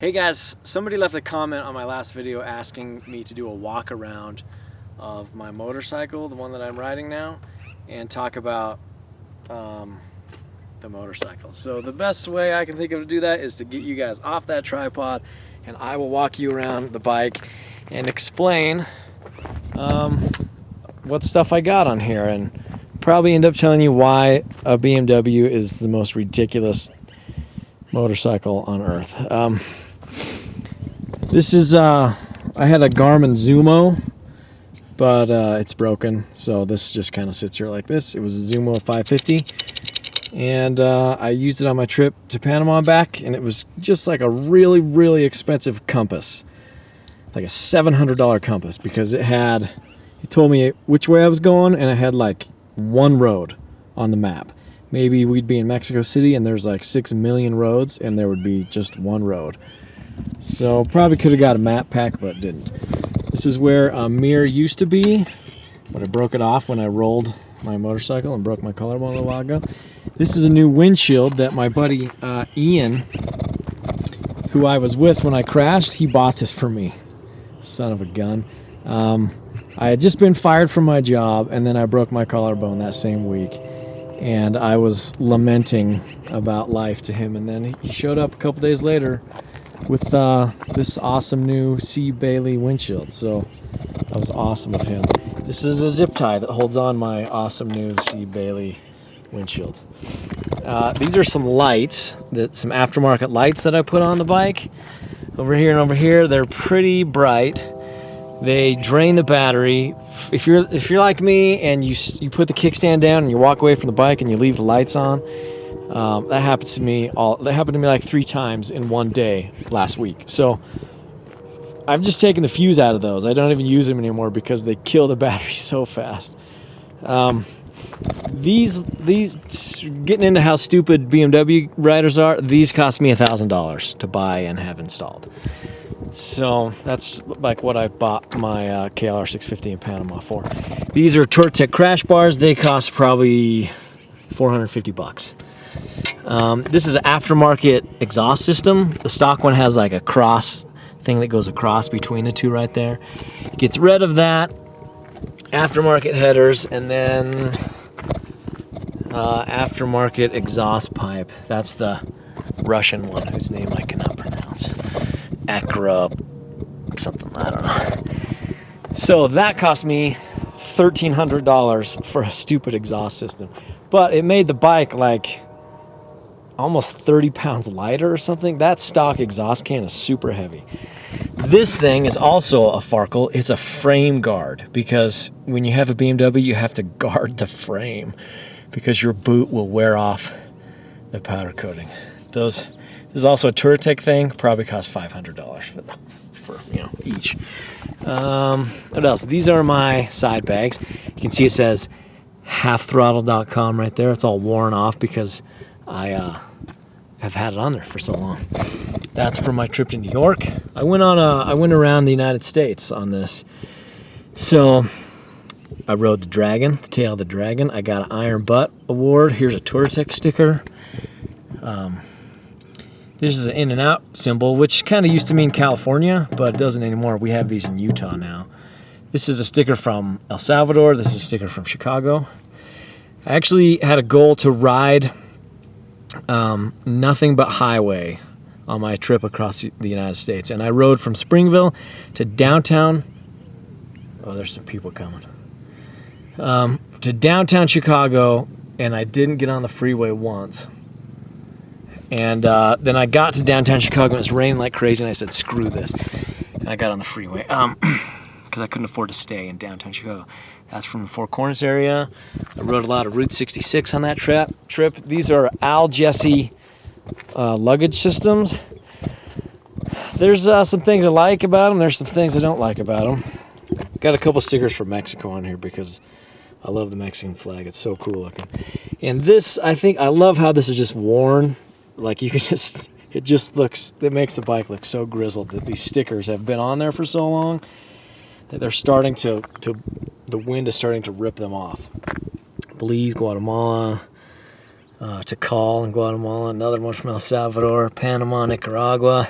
Hey guys, somebody left a comment on my last video asking me to do a walk around of my motorcycle, the one that I'm riding now, and talk about the motorcycle. So the best way I can think of to do that is to get you guys off that tripod and I will walk you around the bike and explain what stuff I got on here, and probably end up telling you why a BMW is the most ridiculous motorcycle on earth. This is, I had a Garmin Zumo, but it's broken, so this just kind of sits here like this. It was a Zumo 550, and I used it on my trip to Panama back, and it was just like a really, really expensive compass, like a $700 compass, because it told me which way I was going, and it had like one road on the map. Maybe we'd be in Mexico City, and there's like 6 million roads, and there would be just one road. So probably could have got a map pack, but didn't. This is where a mirror used to be, but I broke it off when I rolled my motorcycle and broke my collarbone a little while ago. This is a new windshield that my buddy Ian, who I was with when I crashed, he bought this for me. Son of a gun. I had just been fired from my job, and then I broke my collarbone that same week. And I was lamenting about life to him, and then he showed up a couple days later with this awesome new C. Bailey windshield. So that was awesome of him. This is a zip tie that holds on my awesome new C. Bailey windshield. These are some lights, some aftermarket lights that I put on the bike. Over here and over here, they're pretty bright. They drain the battery. If you're like me and you put the kickstand down and you walk away from the bike and you leave the lights on, that happens to me. That happened to me like 3 times in one day last week. So I've just taken the fuse out of those. I don't even use them anymore because they kill the battery so fast. These getting into how stupid BMW riders are, these cost me $1,000 to buy and have installed. So that's like what I bought my KLR 650 in Panama for. These are Tortec crash bars. They cost probably $450. This is an aftermarket exhaust system. The stock one has like a cross thing that goes across between the two right there. Gets rid of that. Aftermarket headers, and then aftermarket exhaust pipe. That's the Russian one whose name I cannot pronounce. Acra something, I don't know. So that cost me $1,300 for a stupid exhaust system, but it made the bike like almost 30 pounds lighter or something. That stock exhaust can is super heavy. This thing is also a Farkle. It's a frame guard, because when you have a BMW, you have to guard the frame because your boot will wear off the powder coating. This is also a Touratech thing. Probably cost $500 for each. What else? These are my side bags. You can see it says halfthrottle.com right there. It's all worn off because I have had it on there for so long. That's from my trip to New York. I went around the United States on this. So I rode the Dragon, the tail of the Dragon. I got an Iron Butt award. Here's a Touratech sticker. This is an in and out symbol, which kind of used to mean California, but it doesn't anymore. We have these in Utah now. This is a sticker from El Salvador. This is a sticker from Chicago. I actually had a goal to ride nothing but highway on my trip across the United States. And I rode from Springville to downtown. Oh, there's some people coming. To downtown Chicago, and I didn't get on the freeway once. And then I got to downtown Chicago, and it was raining like crazy, and I said, screw this. And I got on the freeway because I couldn't afford to stay in downtown Chicago. That's from the Four Corners area. I rode a lot of Route 66 on that trip. These are Al Jesse luggage systems. There's some things I like about them. There's some things I don't like about them. Got a couple stickers from Mexico on here because I love the Mexican flag. It's so cool looking. And this, I love how this is just worn. Like you can it makes the bike look so grizzled that these stickers have been on there for so long that they're starting the wind is starting to rip them off. Belize, Guatemala, Tikal in Guatemala, another one from El Salvador, Panama, Nicaragua.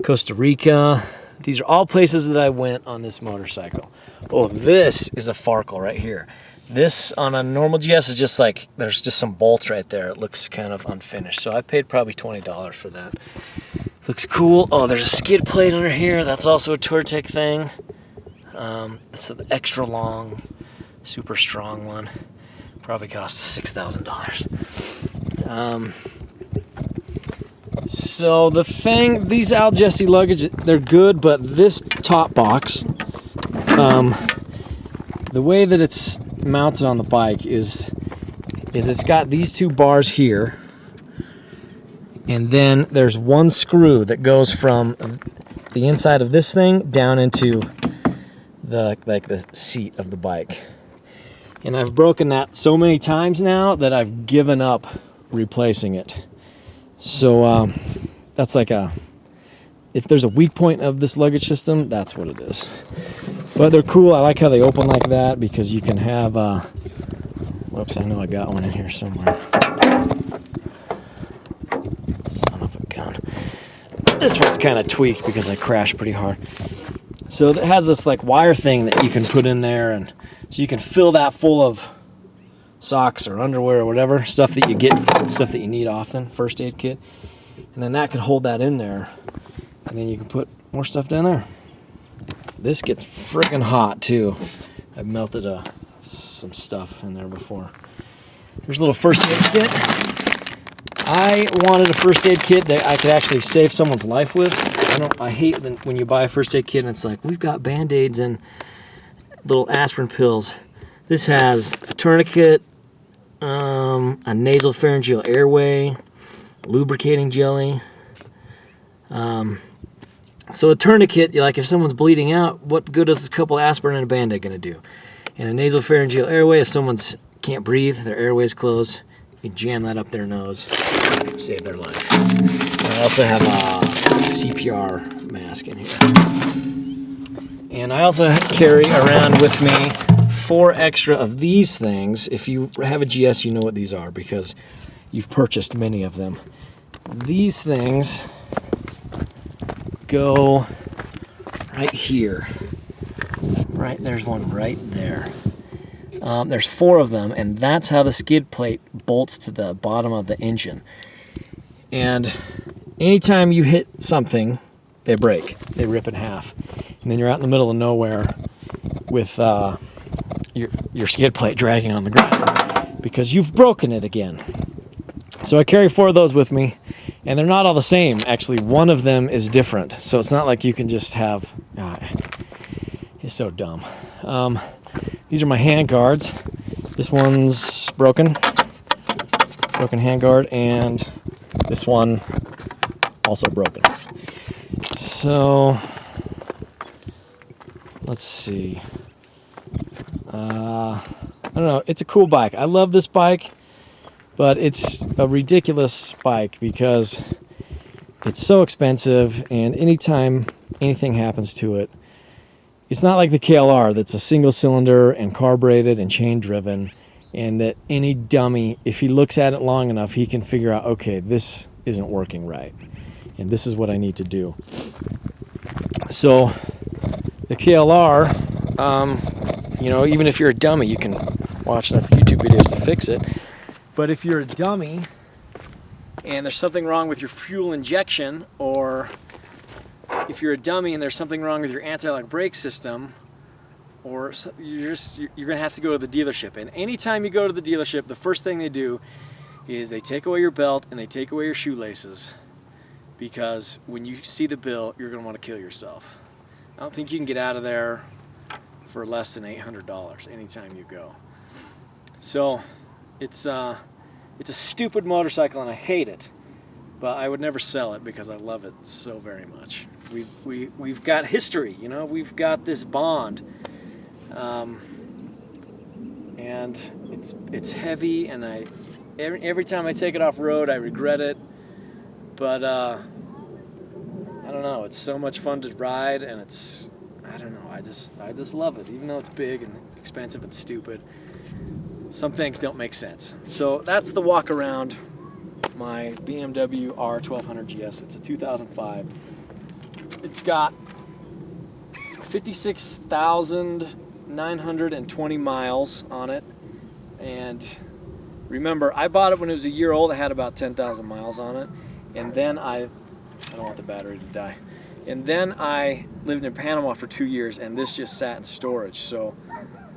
Costa Rica. These are all places that I went on this motorcycle. Oh, this is a Farkle right here. This on a normal GS is just like, there's just some bolts right there. It looks kind of unfinished. So I paid probably $20 for that. Looks cool. Oh, there's a skid plate under here. That's also a Touratech thing. It's an extra long, super strong one. Probably cost $6,000. So the thing, these Al Jesse Luggage, they're good, but this top box, the way that it's mounted on the bike is it's got these two bars here, and then there's one screw that goes from the inside of this thing down into the seat of the bike. And I've broken that so many times now that I've given up replacing it. So that's like if there's a weak point of this luggage system, that's what it is. But they're cool. I like how they open like that because you can have, whoops, I know I got one in here somewhere. Son of a gun. This one's kind of tweaked because I crashed pretty hard. So it has this like wire thing that you can put in there, and so you can fill that full of socks or underwear or whatever, stuff that you need often, first aid kit. And then that can hold that in there, and then you can put more stuff down there. This gets friggin' hot too. I've melted some stuff in there before. Here's a little first aid kit. I wanted a first aid kit that I could actually save someone's life with. I hate when you buy a first aid kit and it's like, we've got Band-Aids and little aspirin pills. This has a tourniquet, a nasal pharyngeal airway, lubricating jelly. So a tourniquet, like if someone's bleeding out, what good is a couple aspirin and a Band-Aid going to do? And a nasal pharyngeal airway, if someone's can't breathe, their airway's closed, you can jam that up their nose and save their life. And I also have a CPR mask in here. And I also carry around with me 4 extra of these things. If you have a GS, you know what these are because you've purchased many of them. These things go right here. Right, there's one right there. There's 4 of them, and that's how the skid plate bolts to the bottom of the engine. And anytime you hit something, they break. They rip in half. And then you're out in the middle of nowhere with your skid plate dragging on the ground because you've broken it again. So I carry 4 of those with me, and they're not all the same. Actually, one of them is different. So it's not like you can just have... it's so dumb. These are my hand guards. This one's broken hand guard, and this one also broken. So let's see. I don't know. It's a cool bike. I love this bike, but it's a ridiculous bike because it's so expensive, and anytime anything happens to it, it's not like the KLR that's a single cylinder and carbureted and chain driven, and that any dummy, if he looks at it long enough, he can figure out, okay, this isn't working right, and this is what I need to do. So the KLR, you know, even if you're a dummy, you can watch enough YouTube videos to fix it. But if you're a dummy and there's something wrong with your fuel injection, or if you're a dummy and there's something wrong with your anti-lock brake system, or you're gonna have to go to the dealership. And anytime you go to the dealership, the first thing they do is they take away your belt and they take away your shoelaces, because when you see the bill, you're gonna want to kill yourself. I don't think you can get out of there for less than $800 anytime you go. So it's a stupid motorcycle and I hate it, but I would never sell it because I love it so very much. We've got history, you know, we've got this bond, and it's heavy, and every time I take it off road I regret it, but I don't know, it's so much fun to ride, and I don't know, I just love it, even though it's big and expensive and stupid. Some things don't make sense. So that's the walk around my BMW R1200GS. It's a 2005. It's got 56,920 miles on it. And remember, I bought it when it was a year old. It had about 10,000 miles on it. And then I don't want the battery to die. And then I lived in Panama for 2 years, and this just sat in storage. So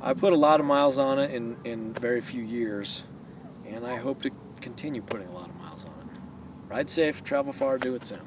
I put a lot of miles on it in very few years, and I hope to continue putting a lot of miles on it. Ride safe, travel far, do it soon.